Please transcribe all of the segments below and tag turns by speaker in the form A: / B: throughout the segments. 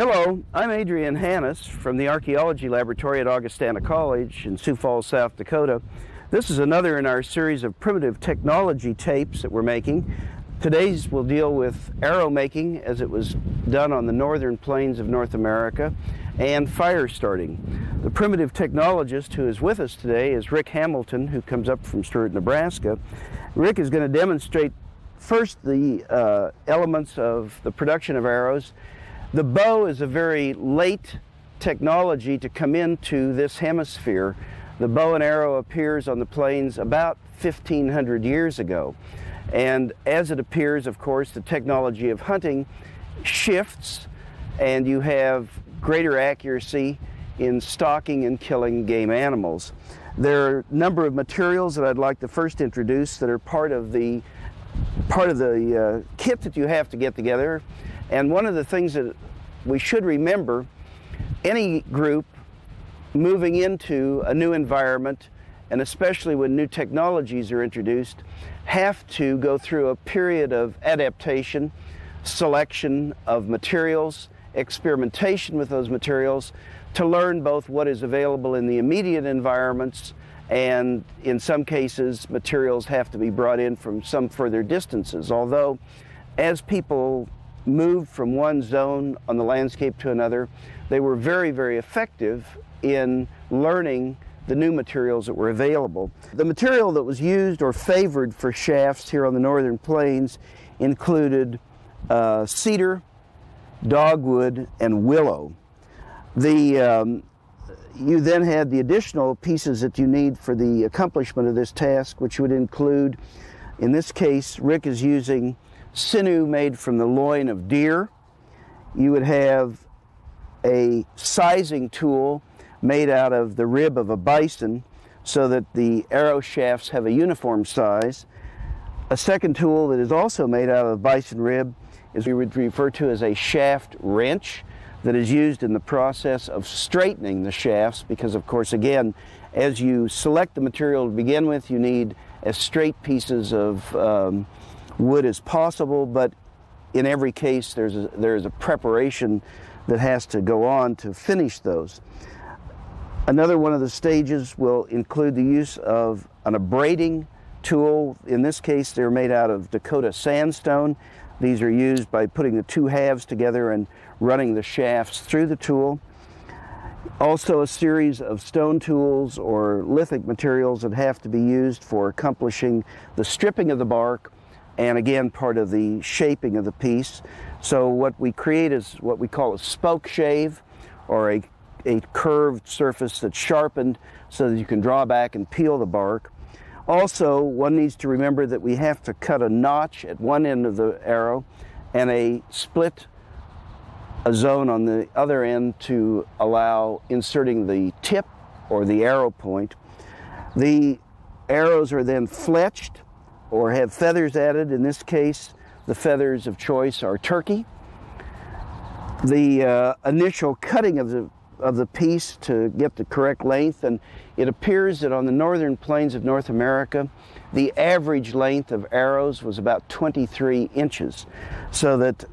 A: Hello, I'm Adrien Hannus from the Archaeology Laboratory at Augustana College in Sioux Falls, South Dakota. This is another in our series of primitive technology tapes that we're making. Today's will deal with arrow making as it was done on the northern plains of North America and fire starting. The primitive technologist who is with us today is Rick Hamilton, who comes up from Stewart, Nebraska. Rick is going to demonstrate first the elements of the production of arrows. The bow is a very late technology to come into this hemisphere. The bow and arrow appears on the plains about 1,500 years ago. And as it appears, of course, the technology of hunting shifts and you have greater accuracy in stalking and killing game animals. There are a number of materials that I'd like to first introduce that are part of the kit that you have to get together. And one of the things that we should remember, any group moving into a new environment, and especially when new technologies are introduced, have to go through a period of adaptation, selection of materials, experimentation with those materials, to learn both what is available in the immediate environments, and in some cases materials have to be brought in from some further distances. Although as people moved from one zone on the landscape to another, they were very, very effective in learning the new materials that were available. The material that was used or favored for shafts here on the northern plains included cedar, dogwood, and willow. You then had the additional pieces that you need for the accomplishment of this task, which would include, in this case, Rick is using sinew made from the loin of deer. You would have a sizing tool made out of the rib of a bison so that the arrow shafts have a uniform size. A second tool that is also made out of bison rib is we would refer to as a shaft wrench that is used in the process of straightening the shafts because, of course, again, as you select the material to begin with, you need as straight pieces of wood as possible, but in every case there is a preparation that has to go on to finish those. Another one of the stages will include the use of an abrading tool. In this case, they're made out of Dakota sandstone. These are used by putting the two halves together and running the shafts through the tool. Also a series of stone tools or lithic materials that have to be used for accomplishing the stripping of the bark and again part of the shaping of the piece. So what we create is what we call a spokeshave, or a curved surface that's sharpened so that you can draw back and peel the bark. Also, one needs to remember that we have to cut a notch at one end of the arrow and a zone on the other end to allow inserting the tip or the arrow point. The arrows are then fletched or have feathers added. In this case, the feathers of choice are turkey. The initial cutting of the piece to get the correct length, and it appears that on the northern plains of North America, the average length of arrows was about 23 inches, so that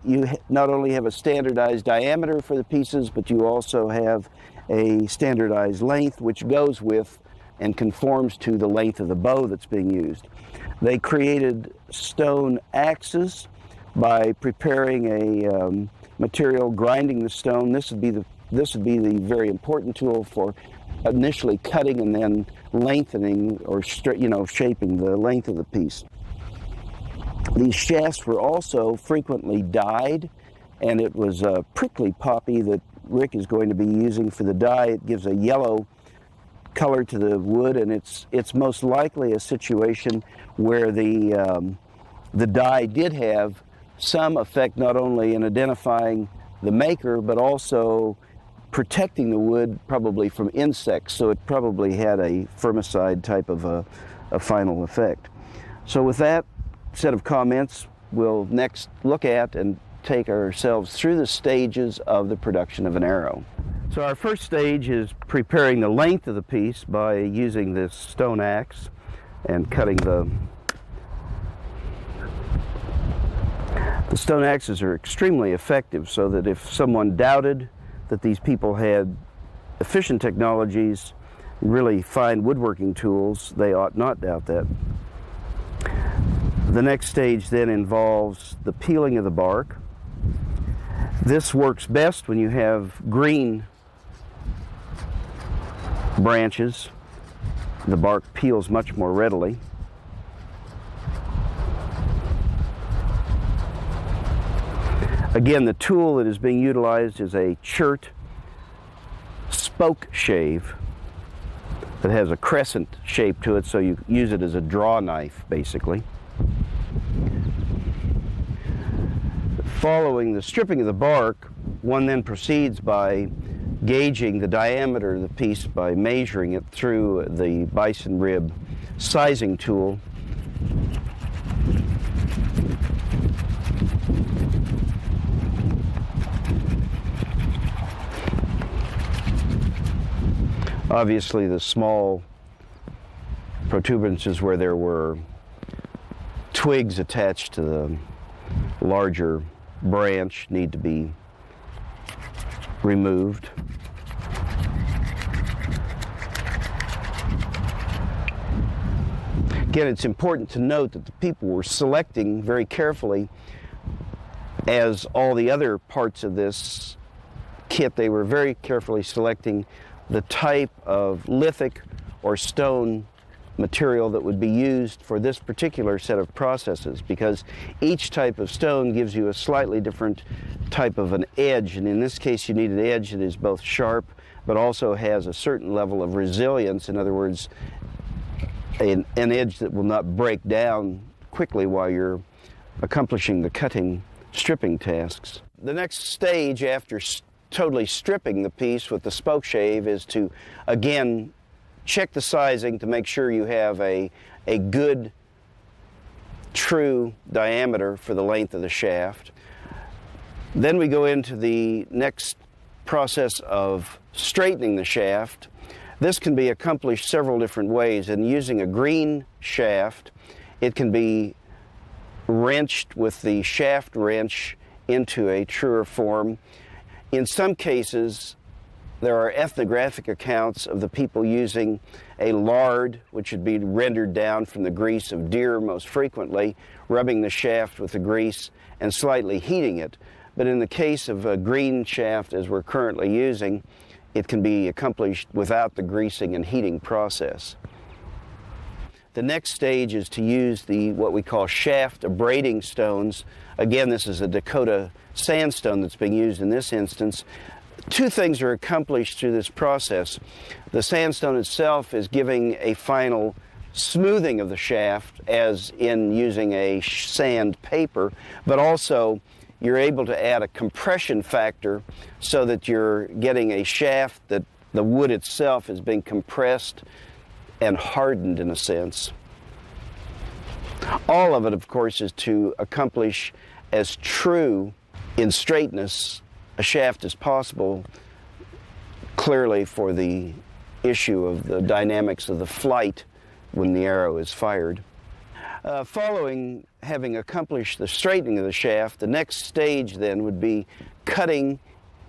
A: you not only have a standardized diameter for the pieces, but you also have a standardized length which goes with and conforms to the length of the bow that's being used. They created stone axes by preparing a material, grinding the stone. This would be the very important tool for initially cutting and then lengthening or shaping the length of the piece. These shafts were also frequently dyed, and it was a prickly poppy that Rick is going to be using for the dye. It gives a yellow color to the wood, and it's most likely a situation where the dye did have some effect not only in identifying the maker but also protecting the wood probably from insects, so it probably had a firmicide type of a final effect. So with that set of comments, we'll next look at and take ourselves through the stages of the production of an arrow. So our first stage is preparing the length of the piece by using this stone axe and cutting the The stone axes are extremely effective, so that if someone doubted that these people had efficient technologies, really fine woodworking tools, they ought not doubt that. The next stage then involves the peeling of the bark. This works best when you have green branches. The bark peels much more readily. Again, the tool that is being utilized is a chert Spokeshave that has a crescent shape to it, so you use it as a draw knife, basically. Following the stripping of the bark, one then proceeds by gauging the diameter of the piece by measuring it through the bison rib sizing tool. Obviously, the small protuberances where there were twigs attached to the larger branch need to be removed. Again, it's important to note that the people were selecting very carefully, as all the other parts of this kit, they were very carefully selecting the type of lithic or stone material that would be used for this particular set of processes, because each type of stone gives you a slightly different type of an edge, and in this case you need an edge that is both sharp but also has a certain level of resilience. In other words, an edge that will not break down quickly while you're accomplishing the cutting, stripping tasks. The next stage after totally stripping the piece with the Spokeshave is to, again, check the sizing to make sure you have a good, true diameter for the length of the shaft. Then we go into the next process of straightening the shaft. This can be accomplished several different ways, and using a green shaft, it can be wrenched with the shaft wrench into a truer form. In some cases, there are ethnographic accounts of the people using a lard, which would be rendered down from the grease of deer most frequently, rubbing the shaft with the grease and slightly heating it. But in the case of a green shaft, as we're currently using, it can be accomplished without the greasing and heating process. The next stage is to use what we call shaft abrading stones. Again, this is a Dakota sandstone that's being used in this instance. Two things are accomplished through this process. The sandstone itself is giving a final smoothing of the shaft, as in using a sandpaper, but also you're able to add a compression factor so that you're getting a shaft that the wood itself is being compressed and hardened in a sense. All of it, of course, is to accomplish as true in straightness a shaft as possible, clearly for the issue of the dynamics of the flight when the arrow is fired. Following having accomplished the straightening of the shaft, the next stage then would be cutting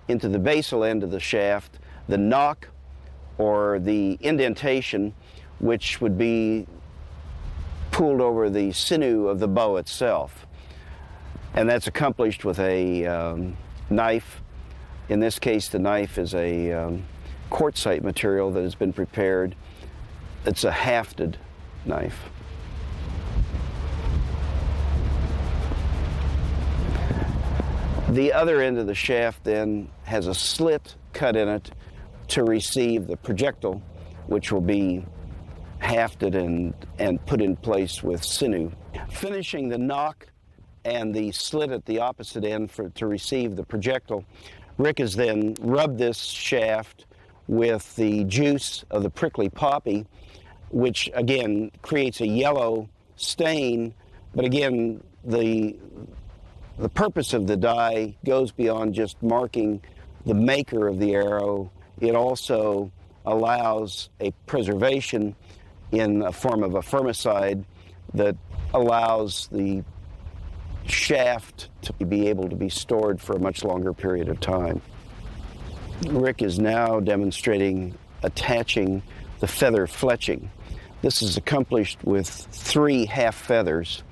A: into the basal end of the shaft the knock or the indentation, which would be pulled over the sinew of the bow itself. And that's accomplished with a knife. In this case, the knife is a quartzite material that has been prepared. It's a hafted knife. The other end of the shaft then has a slit cut in it to receive the projectile, which will be hafted and put in place with sinew. Finishing the knock and the slit at the opposite end to receive the projectile, Rick has then rubbed this shaft with the juice of the prickly poppy, which again creates a yellow stain, but again the purpose of the dye goes beyond just marking the maker of the arrow. It also allows a preservation in a form of a firmicide that allows the shaft to be able to be stored for a much longer period of time. Rick is now demonstrating attaching the feather fletching. This is accomplished with 3 half feathers,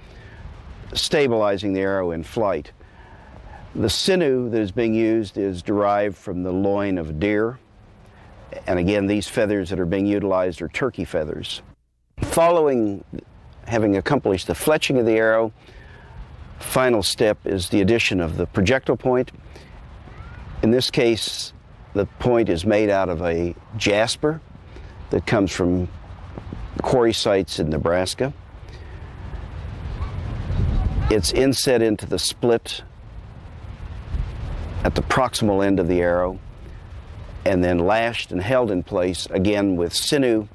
A: stabilizing the arrow in flight. The sinew that is being used is derived from the loin of a deer. And again, these feathers that are being utilized are turkey feathers. Following having accomplished the fletching of the arrow, final step is the addition of the projectile point. In this case, the point is made out of a jasper that comes from quarry sites in Nebraska. It's inset into the split at the proximal end of the arrow, and then lashed and held in place, again with sinew,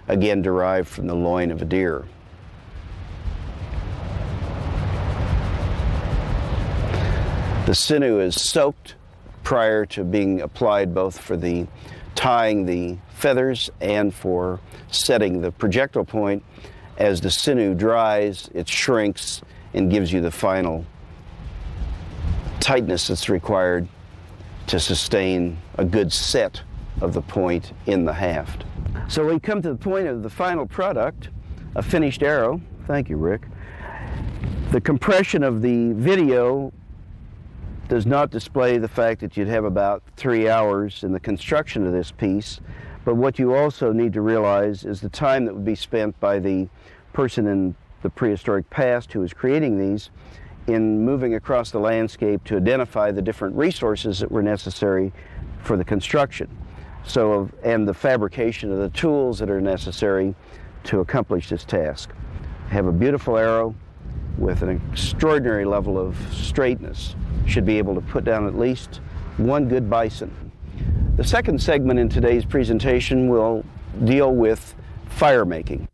A: again derived from the loin of a deer. The sinew is soaked prior to being applied, both for the tying the feathers and for setting the projectile point. As the sinew dries, it shrinks and gives you the final tightness that's required to sustain a good set of the point in the haft. So we come to the point of the final product, a finished arrow. Thank you, Rick. The compression of the video does not display the fact that you'd have about 3 hours in the construction of this piece, but what you also need to realize is the time that would be spent by the person in the prehistoric past who was creating these in moving across the landscape to identify the different resources that were necessary for the construction. So, and the fabrication of the tools that are necessary to accomplish this task. Have a beautiful arrow with an extraordinary level of straightness. Should be able to put down at least one good bison. The second segment in today's presentation will deal with fire making.